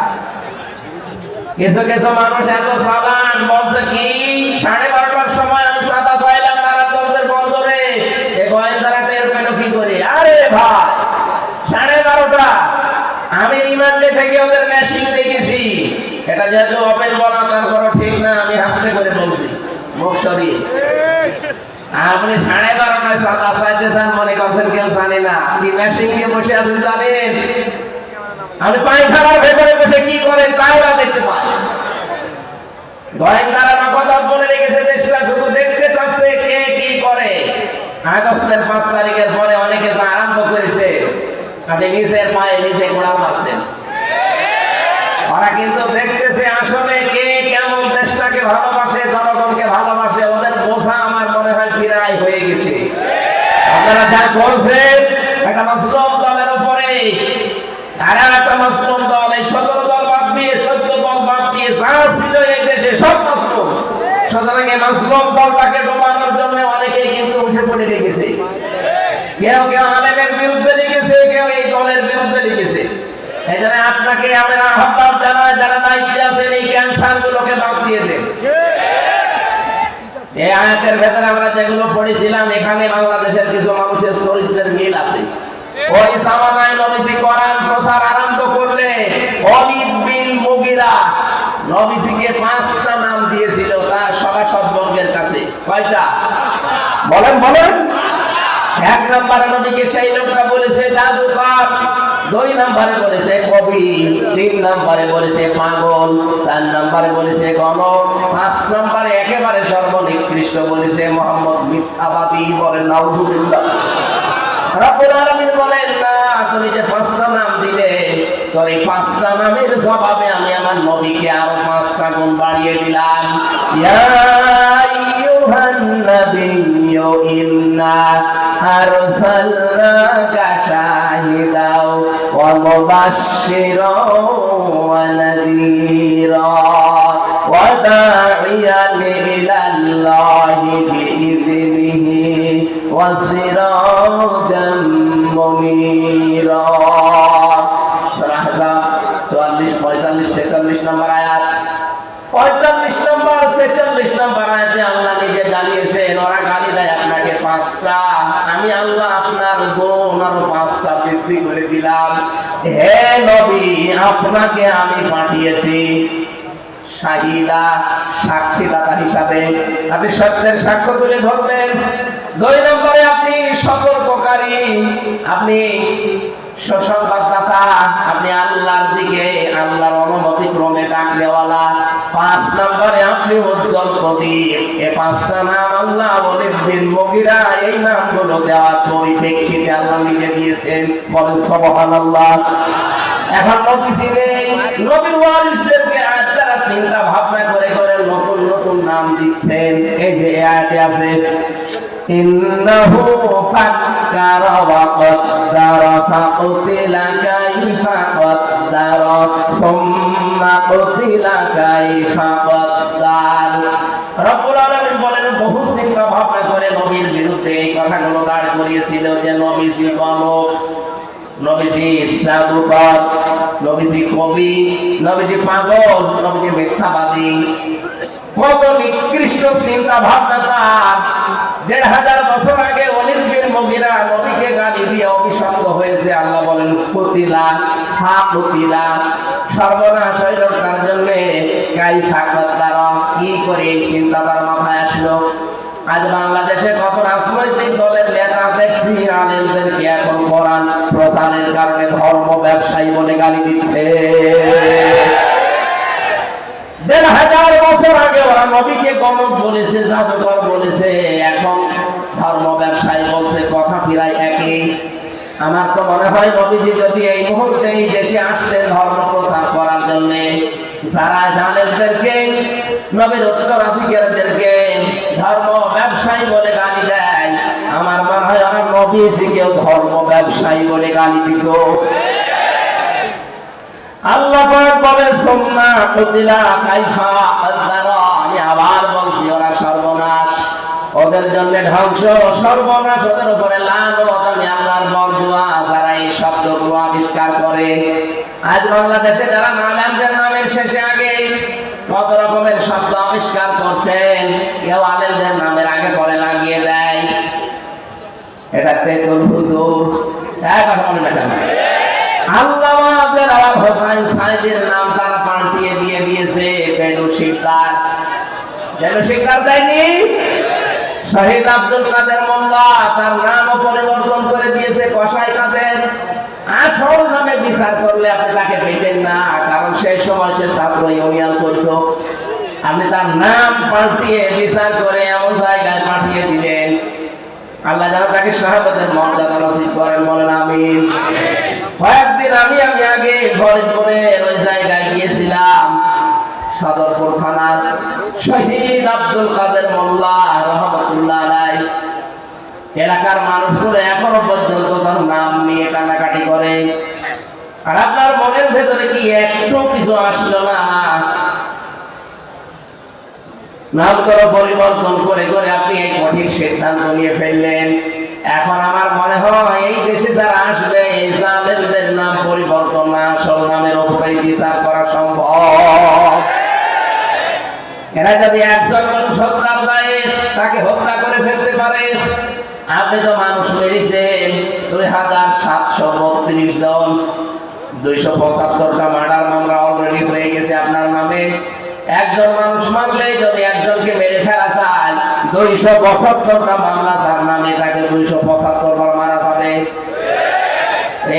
কিছু কিছু মানুষ এত চালান, বলছে কি 12:30টার সময় আমি চাঁদা চাইলাম নারায়ণগঞ্জের বন্দরে, এই গোয়েন্দারা টের পেল কি করে? আরে ভাই, 12:30টা আমি রিমান্ডে থেকে ওদের মেশিন দেখেছি। এটা যেহেতু ওপেন বলা, তারপরও ঠিক না, আমি হাসতে করে বলছি, মুখ সরিয়ে। আপনি 12:30টায় চাঁদা চাইতে চান, মনে করছেন কেউ জানে না? কি মেশিন নিয়ে বসে আছেন জানেন? আমি পায়খানার ভেতরে বসে কি করেন তাও দেখতে পাই। গোয়েন্দারা নকল বলে রেখেছে, দেশটা শুধু দেখতে চাচ্ছে কে কি করে। আগস্টের 5 তারিখের পরে অনেকে যা আরম্ভ করেছে, আপনি নিজের পায়ে নিজে গোড়াল মারছেন। ওরা কিন্তু দেখতেছে আসলে কে কেমন দেশটাকে ভালোবাসে, জনগণকে ভালোবাসে। ওদের বোঝা আমার মনে হয় বিরাই হয়ে গেছে। আপনারা যা করছেন একটা মাসলুম দলের উপরে, আর একটা মাসলুম দল, এই 17 দল বাদ দিয়ে 14 দল বাদ দিয়ে যা ছিল এই দেশে সব মাসলুম। সুতরাং এই মাসলুম দলটাকে ডোবানোর জন্য অনেকেই কিন্তু উঠে পড়ে রেখেছে। কেউ কেউ আলেমের বিরুদ্ধে লিখেছে, কেউ এই দলের বিরুদ্ধে লিখেছে। এই জন্য আপনাকে আমরা আহ্বান জানাই, যারা দায়িত্বে আছেন এই ক্যান্সার গুলোকে বাদ দিয়ে দেন। এই আয়াতের ভেতরে আমরা যেগুলো পড়েছিলাম, এখানে বাংলাদেশের কিছু মানুষের চরিত্রের মিল আছে। ওই জামানায় নবীজি কোরআন প্রচার আরম্ভ করলে ওয়ালিদ বিন মুগিরা নবীজিকে 5টা নাম দিয়েছিল তার সভাসদবর্গের কাছে। কয়টা? বলেন বলেন। 1 নম্বরে নবীকে সেই লোকটা বলেছে জাদুকর, 2 নম্বরে বলেছে কবি, 3 নম্বরে বলেছে পাগল, 4 নম্বরে বলেছে গণক, 5 নম্বরে একেবারে সর্বনিকৃষ্ট বলেছে মুহাম্মদ মিথ্যাবাদী। বলেন নাউজুবিল্লাহ। রব্বুল আলামিন বলেন না, তুমি যে 5টা নাম দিলে, তোর এই 5টা নামের জবাবে আমি আমার নবীকে আরো 5টা গুণ বাড়িয়ে দিলাম। ইয়া আইয়ুহান নাবিয়্যু ইন্না আরসালনাকা শাহিদাও ওয়া মুবাশশিরাও ওয়া নাযীরা ওয়া দা'iয়ান ইলাল্লাহি বিইذনিহি ওয়া সিরাজাম মুনীরা। সূরা আহজাব 44, 45, 46 নম্বর আয়াত। 45 নম্বর 46 নম্বর আয়াতে আল্লাহ নিজে জানিয়েছেন, ওরা গালি দেয় আপনাকে 5টা, আমি আল্লাহ আপনার গুণ আরো 5টা বৃদ্ধি করে দিলাম। হে নবী, আপনাকে আমি পাঠিয়েছি শাহিদা, সাক্ষীদাতা হিসাবে। আপনি সত্যের সাক্ষ্য তুলে ধরবেন। 2 নম্বরে আপনি সতর্ককারী, আপনি সুসংবাদদাতা, আপনি আল্লাহর দিকে আল্লাহর অনুমতি ক্রমে ডাক দেওয়ালা। 5 নম্বরে আপনি উজ্জ্বল প্রদীপ। এই 5টা নাম আল্লাহ ওয়ালিদ বিন মুগিরা এই নামগুলো দেওয়ার পরিপ্রেক্ষিতে আল্লাহ নিজে দিয়েছেন। বলেন সুবহানাল্লাহ। এখন নবীজি নেই, নবীর ওয়ারিসদেরকে আয়াতটা চিন্তা ভাবনা করে করে নতুন নতুন নাম দিচ্ছেন। এই যে আয়াতে আছে ইন্নাহু ফাক্কারা ওয়া কদ্দারা ফাকুতিলা কাইফা কদ্দারা সুম্মা কুতিলা কাইফা কদ্দার। রব্বুল আলামিন বলেন, বহু চিন্তা ভাবনা করে নবীর বিরুদ্ধে এই কথাগুলো দাঁড় করিয়েছিল যে নবীজি গণক, নবীজি জাদুকর, নবীজি কবি, নবীজি পাগল, নবীজি মিথ্যাবাদী। কত নিকৃষ্ট চিন্তা ভাবনা তার। 1500 বছর আগে ওয়ালিদ বিন মুগিরা নবীকে গালি দিয়ে অভিশপ্ত হয়েছে। আল্লাহ বলেন কুতিলা, হা কুতিলা, সর্বনাশ হইল তার জন্য। কাইফা কদ্দারা, কি করে এই চিন্তা তার মাথায় আসলো? আজ বাংলাদেশে কত রাজনৈতিক দলের নেতা দেখছি আলেমদেরকে এখন কোরআন প্রচারের কারণে ধর্ম ব্যবসায়ী বলে গালি দিচ্ছে। 1500 বছর আগে ওরা নবীকে গণক বলেছে, জাদুকর বলেছে, এখন ধর্ম ব্যবসায়ী বলছে, কথা প্রায় একই। আমার তো মনে হয় নবীজি যদি এই মুহূর্তে এই দেশে আসতেন ধর্ম প্রচার করার জন্য, যারা জালেমদেরকে, নবীর উত্তরাধিকারীদেরকে ধর্ম ব্যবসায়ী বলে গালি দেয়, আমার মনে হয় ওরা নবীজিকেও ধর্ম ব্যবসায়ী বলে গালি দিত। আল্লাহ পাক বলেন সুম্মা কুতিলা কাইফা কদ্দারা। আমি আবার বলছি, ওরা সর্বনাশ, ওদের জন্য ধ্বংস, সর্বনাশ, ওদের উপরে লানত। আমি আল্লাহর বরদুয়া যারা এই শব্দগুলো আবিষ্কার করে। আজ বাংলাদেশে যারা আলেমদের নামের শেষে আগে কত রকমের শব্দ আবিষ্কার করছেন, কেউ আলেমদের নামের আগে পরে লাগিয়ে দেয়, এটা তেতুল হুজুর, আল্লামা দেলাওয়ার হোসেন সাইদির নাম তারা পাল্টিয়ে দিয়ে দিয়েছে বেনু শিকদার। বেনু শিকদার দেয়নি, শহীদ আব্দুল কাদের মোল্লা তার নামও পরিবর্তন করে দিয়েছে কসাই কাদের। আসল নামে বিচার করলে আপনি তাকে পেতেন না, কারণ সেই সময় সে ছাত্র ইউনিয়ন করত। আপনি তার নাম পাল্টিয়ে বিচার করে এমন জায়গায় পাঠিয়ে দিলেন। আল্লাহ যেন তাকে শাহাদাতের মর্যাদা নসিব করেন। বলেন আমিন। কয়েকদিন আমি আগে ফরিদপুরের ওই জায়গায় গিয়েছিলাম, সদরপুর থানার শহীদ আব্দুল কাদের মোল্লা রহমতুল্লাহ আলাইহি। এলাকার মানুষগুলো এখনো পর্যন্ত তার নাম নিয়ে কান্নাকাটি করে। আর আপনার মনের ভেতরে কি একটু কিছু আসলো না? নাম করে পরিবর্তন করে করে আপনি এই কঠিন সিদ্ধান্ত নিয়ে ফেললেন। এখন আমার মনে হয় এই দেশে যারা আসবে এই জালেমদের নাম পরিবর্তন না, আসল নামের উপরে বিচার করা সম্ভব। এরা যদি একজন মানুষ হত্যার দায়ে তাকে হত্যা করে ফেলতে পারে, আপনি তো মানুষ মেরেছেন 2732 জন, 275টা মার্ডার মামলা অলরেডি হয়ে গেছে আপনার নামে। একজন মানুষ মারলে যদি একজনকে মেরে ফেলা যায়, 272টা মামলা যার নামে তাকে 275 বার মারা যাবে।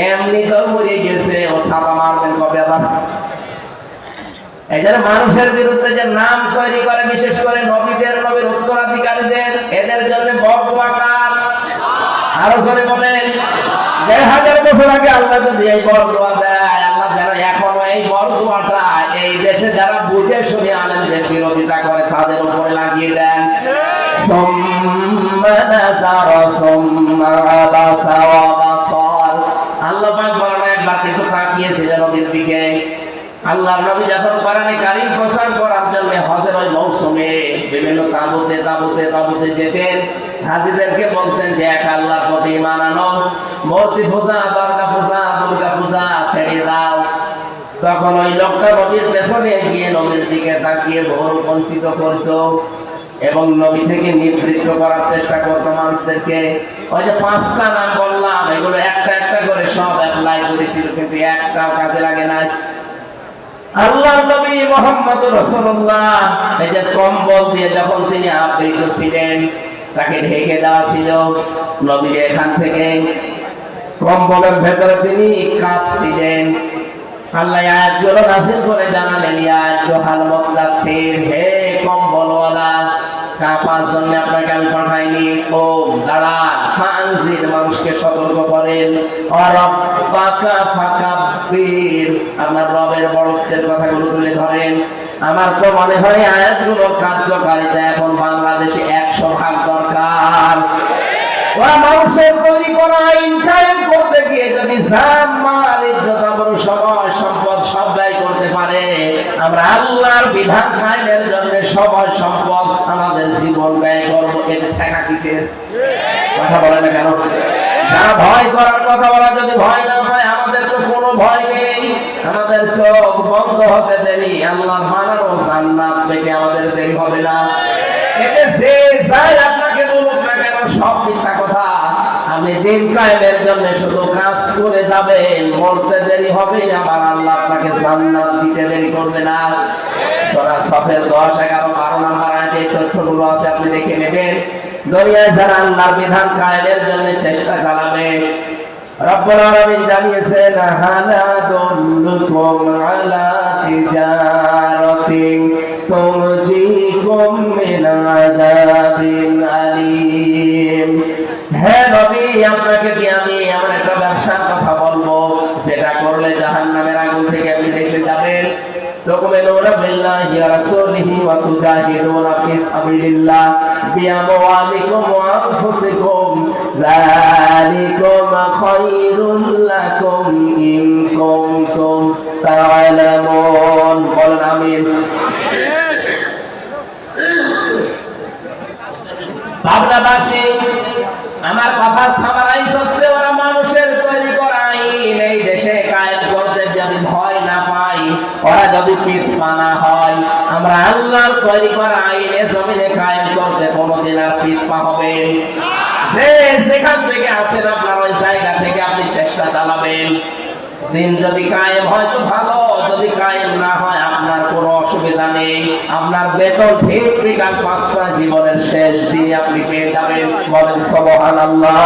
এমনি তো মরে গেছে, ও ছাপা মারবেন কবে আবার? এদের মানুষের বিরুদ্ধে যে নাম তৈরি করে, বিশেষ করে নবীদের, নবীর উত্তরাধিকারীদের, এদের জন্য বদদোয়া কার? আরো জোরে বলেন। 1000 বছর আগে আল্লাহ যদি এই বদদোয়া দেয়, আল্লাহ যেন এখনো এই বদদোয়াটা এই দেশে যারা বুঝে শুনে আলেমদের বিরোধিতা করে তাদের উপরে লাগিয়ে দেন। আল্লাহ পাক বলেন, একবার কিন্তু তাকিয়েছিলেন নবীর দিকে। আল্লাহর নবী যখন কোরআনে কারীম প্রচার করার জন্য হজের ওই মৌসুমে বিভিন্ন তাঁবুতে যেতেন, হাজীদেরকে বলতেন যে এক আল্লাহর প্রতি ঈমান আনো, মূর্তি পূজা, দুর্গা পূজা ছেড়ে দাও। তখন ওই লোকটা নবীর পেছনে গিয়ে নবীর দিকে তাকিয়ে বহু বঞ্চিত করত এবং নবী থেকে নিবৃত্ত করার চেষ্টা করতো মানুষদেরকে। ওই যে 5টা নাম বললাম, এগুলো একটা একটা করে সব অ্যাপ্লাই করেছিল, কিন্তু একটাও কাজে লাগে না। আল্লাহর নবী মুহাম্মদুর রাসূলুল্লাহ এই যে কম্বল দিয়ে যখন তিনি আবৃত ছিলেন, তাকে ঢেকে দেওয়া ছিল, নবী এখান থেকে কম্বলের ভেতরে তিনি কাঁপছিলেন। আল্লাহ আয়াতগুলো নাযিল করে জানালেন, ইয়া আইয়ুহাল মুদাথথির, হে কম্বলওয়ালা, কাঁপার জন্য আপনাকে আমি পাঠাইনি। ও দাঁড়ান, ফানজির, মানুষকে সতর্ক করেন। রাব্বাকা ফাকাব্বির, আপনার রবের বড়ত্বের কথাগুলো তুলে ধরেন। আমার তো মনে হয় আয়াতগুলোর কার্যকারিতা এখন বাংলাদেশে 100% দরকার। ওরা মানুষের তৈরি করা আইন কায়েম করতে গিয়ে যদি জান, মাল, ইজ্জত, আবরু, সময়, সম্পদ সব ব্যয় করতে পারে, আমরা আল্লাহর বিধান কায়েমের জন্য সময়, সম্পদ, আমাদের জীবন ব্যয় করবো, এর ঠেকা কিসের? কথা বলে না কেন? যারা ভয় করার কথা বলা, যদি ভয় না হয়, আমাদের তো কোনো ভয় নেই। আমাদের চোখ বন্ধ হতে দেরি, আল্লাহ মানার ও জান্নাত পেতে আমাদের দেরি হবে না। এতে যে যাই আপনাকে বলুক না কেন, সব মিথ্যা কথা। আপনি দিন কায়েমের জন্য শুধু কাজ করে যাবেন, মরতে দেরি হবে, আমার আল্লাহ আপনাকে জান্নাত দিতে দেরি করবে না। সূরা সাফের 10, 11, 12 নম্বর আয়াতে এই তথ্যগুলো আছে, আপনি দেখে নেবেন। দুনিয়ায় যারা আল্লাহর বিধান কায়েমের জন্য চেষ্টা চালাবে, রব্বুল আলামিন জানিয়েছেন, হালা দুল্লুকুম আলা তিজারাতিন তুনজিকুম মিন আযাবিন আলীম। হে নবী, আপনাকে কি আমি এমন একটা ব্যবসার কথা বলবো যেটা করলে জাহান্নামের আগুন থেকে আপনি বেঁচে যাবেন? তুমিনুনা বিল্লাহি ওয়া রাসূলিহি ওয়া তুজাহিদুনা ফি সাবিলিল্লাহ বিআমওয়ালিকুম ওয়া আনফুসিকুম, যালিকুম খায়রুল লাকুম ইন কুনতুম তা'লামুন। বলেন আমিন। ভাবনাবাসী, আমার কথা সামারাইজ হচ্ছে, ওরা মানুষের তৈরি করা আইন এই দেশে কায়েম করতে যদি ভয় না পাই, ওরা যদি পিছপা না হয়, আমরা আল্লাহর তৈরি করা আইনে জমিনে কায়েম করতে কোনোদিন আর পিছপা হবে? যে যেখান থেকে আছেন আপনার ওই জায়গা থেকে আপনি চেষ্টা চালাবেন। দিন যদি কায়েম হয় তো ভালো, যদি কায়েম না হয় আপনার কোনো অসুবিধা নেই। আপনার বেতন ঠিক বিকাল 5টা জীবনের শেষ দিনে আপনি পেয়ে যাবেন। বলেন সুবহানাল্লাহ।